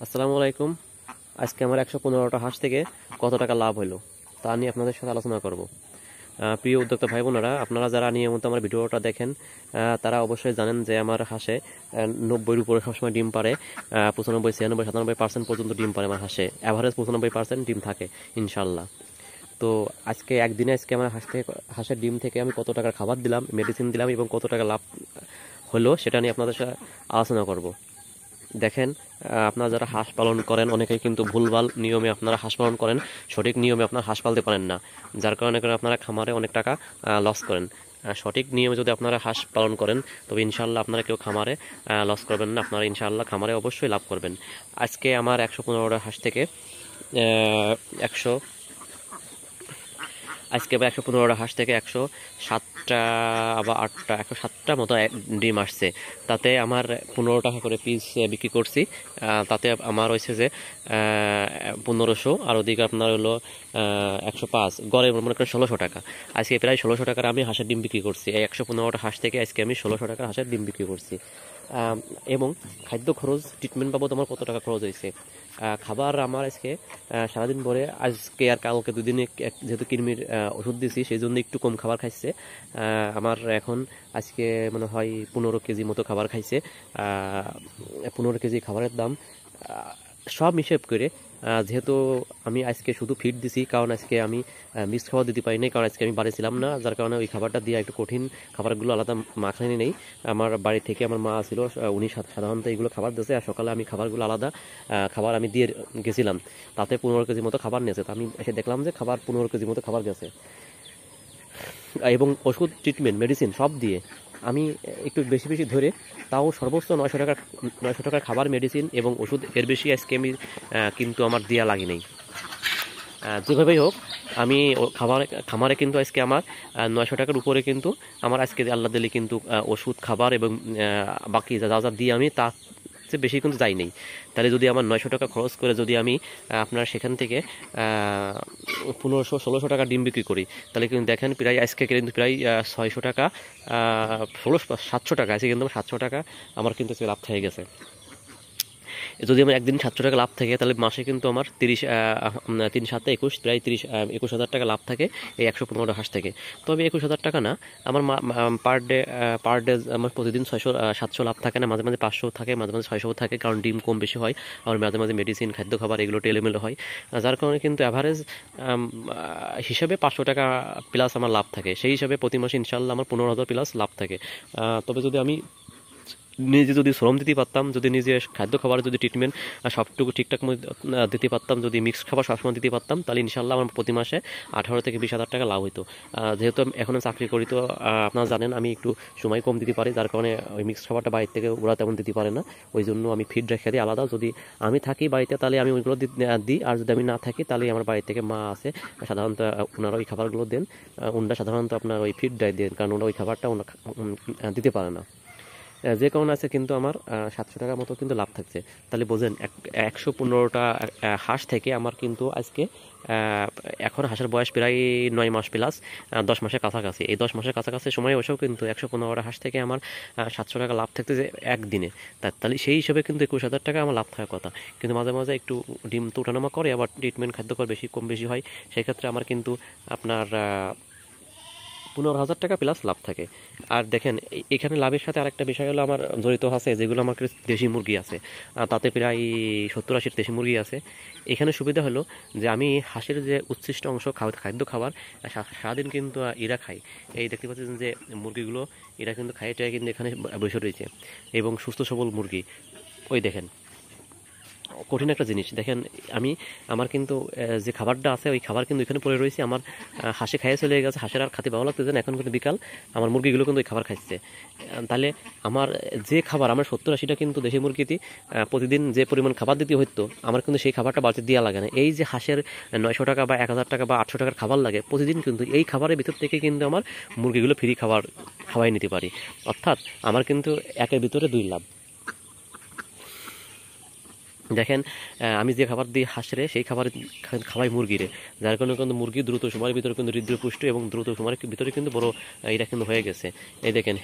আসসালামু আলাইকুম। আজকে আমার ১১৫টা হাঁস থেকে কত টাকা লাভ হলো তা নিয়ে আপনাদের সাথে আলোচনা করব। প্রিয় উদ্যোক্তা ভাই বোনেরা, আপনারা যারা নিয়মিত আমার ভিডিওটা দেখেন তারা অবশ্যই জানেন যে আমার হাঁসে ৯০-এর উপরে সবসময় ডিম পারে। ৯৫, ৯৬, ৯৭% পর্যন্ত ডিম পারে আমার হাঁসে। অ্যাভারেজ ৯৫% ডিম থাকে ইনশাল্লাহ। তো আজকে আমার হাঁসের ডিম থেকে আমি কত টাকার খাবার দিলাম, মেডিসিন দিলাম এবং কত টাকা লাভ হলো সেটা নিয়ে আপনাদের সাথে আলোচনা করব। দেখেন, আপনারা যারা হাঁস পালন করেন অনেকেই কিন্তু ভুলভাল নিয়মে আপনারা হাঁস পালন করেন, সঠিক নিয়মে আপনারা হাঁস পালতে পারেন না, যার কারণে আপনারা খামারে অনেক টাকা লস করেন। সঠিক নিয়মে যদি আপনারা হাঁস পালন করেন তবে ইনশাল্লাহ আপনারা কেউ খামারে লস করবেন না, আপনারা ইনশাল্লাহ খামারে অবশ্যই লাভ করবেন। আজকে আমার ১১৫টা হাঁস থেকে একশো আজকে আবার ১১৫টা হাঁস থেকে ১০৭টা বা ৮টা ১০৭টা মতো ডিম আসছে। তাতে আমার ১৫ টাকা করে পিস বিক্রি করছি। তাতে আমার হয়েছে যে ১৫০০, আর ওদিকে আপনার হলো ১০৫, গড়ে মনে করেন ১৬০০ টাকা। আজকে প্রায় ১৬০০ টাকার আমি হাঁসের ডিম বিক্রি করছি। এই ১১৫টা হাঁস থেকে আজকে আমি ১৬০০ টাকার হাঁসের ডিম বিক্রি করছি। এবং খাদ্য খরচ, ট্রিটমেন্ট বাবদ আমার কত টাকা খরচ হয়েছে। খাবার আমার আজকে সারাদিন পরে, আজকে আর কালকে দুদিনে যেহেতু কৃমির ওষুধ দিয়েছি সেই জন্য একটু কম খাবার খাইছে। আমার এখন আজকে মনে হয় ১৫ কেজি মতো খাবার খাইছে। ১৫ কেজি খাবারের দাম সব হিসেব করে, যেহেতু আমি আজকে শুধু ফিড দিছি, কারণ আজকে আমি মিক্সড খাবার দিতে পারি নাই, কারণ আজকে আমি বাড়ি ছিলাম না, যার কারণে ওই খাবারটা দিয়ে একটু কঠিন খাবারগুলো আলাদা মাখানি নেই। আমার বাড়ি থেকে আমার মা ছিল, উনি সাধারণত এইগুলো খাবার দিয়েছে, আর সকালে আমি খাবারগুলো আলাদা খাবার আমি দিয়ে গেছিলাম। তাতে ১৫ কেজি মতো খাবার নিয়েছে। তো আমি এসে দেখলাম যে খাবার ১৫ কেজি মতো খাবার গেছে, এবং ওষুধ, ট্রিটমেন্ট, মেডিসিন সব দিয়ে আমি একটু বেশি বেশি ধরে, তাও সর্বোচ্চ ৯০০ টাকার খাবার, মেডিসিন এবং ওষুধ, এর বেশি আজকে আমি কিন্তু আমার দেওয়া লাগে নেই। যেভাবেই হোক আমি খামারে কিন্তু আজকে আমার ৯০০ টাকার উপরে কিন্তু আমার আজকে আল্লাহ দিলে কিন্তু ওষুধ, খাবার এবং বাকি যা যা দিয়ে আমি তার চেয়ে বেশি কিন্তু যাই নেই। তাহলে যদি আমার ৯০০ টাকা খরচ করে যদি আমি আপনার সেখান থেকে ১৫০০-১৬০০ টাকা ডিম বিক্রি করি, তাহলে কিন্তু দেখেন প্রায় আজকে কিন্তু প্রায় ৬০০ টাকা, ৭০০ টাকা আছে, কিন্তু ৭০০ টাকা আমার কিন্তু লাভ হয়ে গেছে। যদি আমার একদিন ৭০০ টাকা লাভ থাকে তাহলে মাসে কিন্তু আমার ৩ 7 ২১ প্রায় ২১,০০০ টাকা লাভ থাকে এই ১১৫টা হাঁস থেকে। তবে ২১,০০০ টাকা না, আমার পার ডে আমার প্রতিদিন ৬০০-৭০০ লাভ থাকে না, মাঝে মাঝে ৫০০ থাকে, মাঝে মাঝে ৬০০ থাকে, কারণ ডিম কম বেশি হয়, আর মাঝে মাঝে মেডিসিন, খাদ্য খাবার এগুলো এলোমেলো হয়, যার কারণে কিন্তু অ্যাভারেজ হিসাবে ৫০০ টাকা প্লাস আমার লাভ থাকে। সেই হিসাবে প্রতি মাসে ইনশাল্লাহ আমার ১৫,০০০ প্লাস লাভ থাকে। তবে যদি আমি নিজে যদি শ্রম দিতে পারতাম, যদি নিজে খাদ্য খাবার, যদি ট্রিটমেন্ট সবটুকু ঠিকঠাক দিতে পারতাম, যদি মিক্সড খাবার সবসময় দিতে পারতাম, তাহলে ইনশাল্লাহ আমার প্রতি মাসে ১৮ থেকে ২০,০০০ টাকা লাভ হতো। যেহেতু এখন চাকরি করি, তো আপনারা জানেন আমি একটু সময় কম দিতে পারি, যার কারণে ওই মিক্সড খাবারটা বাড়ির থেকে ওরা তেমন দিতে পারে না, ওই জন্য আমি ফিড রেখে দিই আলাদা। যদি আমি থাকি বাড়িতে তাহলে আমি ওইগুলো দিই, আর যদি আমি না থাকি তাহলে আমার বাড়ি থেকে মা আছে, সাধারণত ওনারা ওই খাবারগুলো দেন। ওনারা সাধারণত আপনার ওই ফিডটাই দেন, কারণ ওরা ওই খাবারটা দিতে পারে না। যে কারণে আছে কিন্তু আমার ৭০০ টাকার মতো কিন্তু লাভ থাকছে। তাহলে বোঝেন ১১৫টা হাঁস থেকে আমার কিন্তু আজকে এখন হাঁসের বয়স প্রায় ৯ মাস প্লাস, ১০ মাসের কাছাকাছি। এই ১০ মাসের কাছাকাছি সময় বসেও কিন্তু ১১৫টা হাঁস থেকে আমার ৭০০ টাকা লাভ থাকতেছে একদিনে। তাহলে সেই হিসাবে কিন্তু ২১,০০০ টাকা আমার লাভ থাকার কথা। কিন্তু মাঝে মাঝে একটু ডিম তো ওঠানামা করে, আবার ট্রিটমেন্ট, খাদ্যকর বেশি কম বেশি হয়, সেক্ষেত্রে আমার কিন্তু আপনার ১৫,০০০ টাকা প্লাস লাভ থাকে। আর দেখেন এখানে লাভের সাথে আরেকটা বিষয় হলো আমার জড়িত আছে, যেগুলো আমার কাছে দেশি মুরগি আছে, তাতে প্রায় ৭০-৮০ দেশি মুরগি আছে। এখানে সুবিধা হলো যে আমি হাঁসের যে উচ্ছিষ্ট অংশ খাদ্য খাবার সারাদিন কিন্তু এরা খায়। এই দেখতে পাচ্ছেন যে মুরগিগুলো এরা কিন্তু খায়, এটা কিন্তু এখানে বসে রয়েছে, এবং সুস্থ সবল মুরগি। ওই দেখেন কঠিন একটা জিনিস। দেখেন আমার কিন্তু যে খাবারটা আছে ওই খাবার কিন্তু এখানে পড়ে রয়েছে, আমার হাঁসে খাইয়ে চলে গেছে, হাঁসের আর খাতে ভালো লাগতেছে না, এখন কিন্তু বিকাল আমার মুরগিগুলো কিন্তু ওই খাবার খাচ্ছে। তাহলে আমার যে খাবার আমার ৭০-৮০টা কিন্তু দেশি মুরগিতে প্রতিদিন যে পরিমাণ খাবার দিতে হতো, আমার কিন্তু সেই খাবারটা বাড়িতে দেওয়া লাগে না। এই যে হাঁসের ৯০০ টাকা বা ১,০০০ টাকা বা ৮০০ টাকার খাবার লাগে প্রতিদিন, কিন্তু এই খাবারের ভিতর থেকে কিন্তু আমার মুরগিগুলো ফ্রি খাবার খাওয়াই নিতে পারি। অর্থাৎ আমার কিন্তু একের ভিতরে দুই লাভ। দেখেন আমি যে খাবার দিই হাঁসরে সেই খাবার খাওয়াই মুরগিরে, যার কারণে কিন্তু মুরগি দ্রুত সময়ের ভিতরে কিন্তু হৃদপুষ্ট এবং দ্রুত সময়ের ভিতরে কিন্তু বড় এটা কিন্তু হয়ে গেছে। এই দেখেন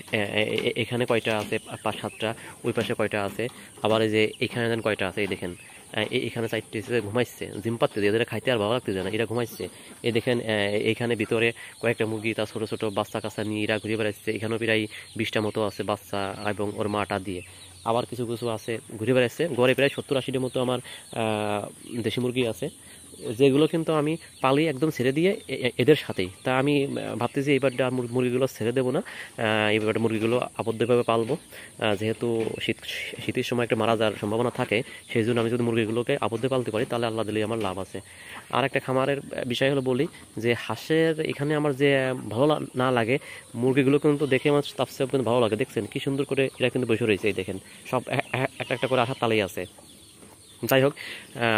এখানে কয়টা আছে, 5-7টা, ওই পাশে কয়টা আছে, আবার এই যে এখানে দেন কয়টা আছে, এই দেখেন এখানে 4টে ঘুমাইছে, জিম পাততে এদের খাইতে আর ভালো লাগতেছে না, এরা ঘুমাইছে। এই দেখেন এইখানে ভিতরে কয়েকটা মুরগি তার ছোট ছোট বাচ্চা কাচ্চা নিয়ে এরা ঘুরে বেড়াচ্ছে, এখানেও প্রায় 20টা মতো আছে বাচ্চা এবং ওর মাটা দিয়ে। আবার কিছু কিছু আছে ঘুরে বেড়াচ্ছে, গড়ে প্রায় 70-80টার মতো আমার দেশি মুরগি আছে, যেগুলো কিন্তু আমি পালি একদম ছেড়ে দিয়ে এদের সাথেই। তা আমি ভাবতেছি এইবারটা মুরগিগুলো ছেড়ে দেবো না, এইবারটা মুরগিগুলো আবদ্ধভাবে পালবো, যেহেতু শীতের সময় একটা মারা যাওয়ার সম্ভাবনা থাকে, সেই জন্য আমি যদি মুরগিগুলোকে আবদ্ধ পালতে পারি তাহলে আল্লাহ দিলেই আমার লাভ আছে। আর একটা খামারের বিষয় হলো বলি, যে হাঁসের এখানে আমার যে ভালো না লাগে, মুরগিগুলো কিন্তু দেখে আমার তার চেয়ে কিন্তু ভালো লাগে। দেখছেন কি সুন্দর করে এরা কিন্তু বসে রয়েছে, এই দেখেন সব একটা একটা করে আসার তালেই আছে। যাই হোক,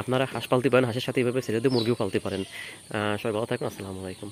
আপনারা হাঁস পালতে পারেন, হাঁসের সাথে এইভাবে ছেড়ে দিয়ে মুরগিও পালতে পারেন। সবাই ভালো থাকুন, আসসালামু আলাইকুম।